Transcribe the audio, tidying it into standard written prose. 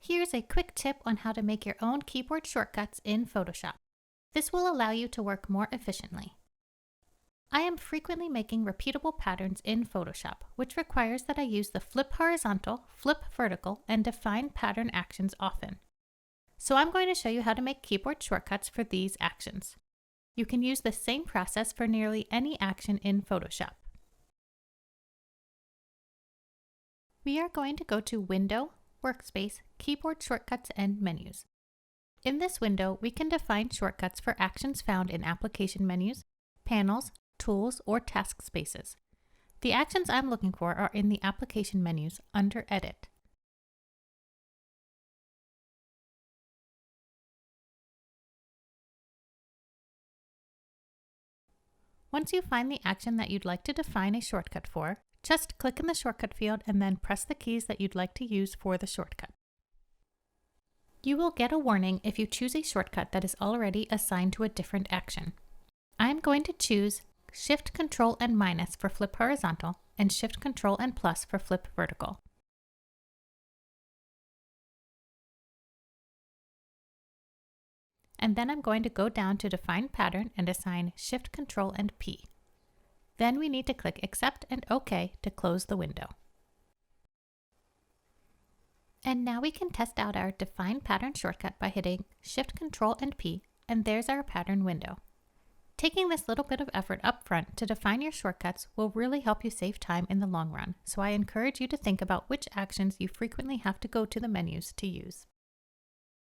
Here's a quick tip on how to make your own keyboard shortcuts in Photoshop. This will allow you to work more efficiently. I am frequently making repeatable patterns in Photoshop, which requires that I use the flip horizontal, flip vertical, and define pattern actions often. So I'm going to show you how to make keyboard shortcuts for these actions. You can use the same process for nearly any action in Photoshop. We are going to go to Window, Workspace, Keyboard Shortcuts, and Menus. In this window, we can define shortcuts for actions found in application menus, panels, tools, or task spaces. The actions I'm looking for are in the application menus under Edit. Once you find the action that you'd like to define a shortcut for, just click in the shortcut field and then press the keys that you'd like to use for the shortcut. You will get a warning if you choose a shortcut that is already assigned to a different action. I'm going to choose Shift, Control, and minus for flip horizontal and Shift, Control, and plus for flip vertical. And then I'm going to go down to Define Pattern and assign Shift, Control, and P. Then we need to click Accept and OK to close the window. And now we can test out our Define Pattern shortcut by hitting Shift, Control, and P, and there's our pattern window. Taking this little bit of effort up front to define your shortcuts will really help you save time in the long run, so I encourage you to think about which actions you frequently have to go to the menus to use.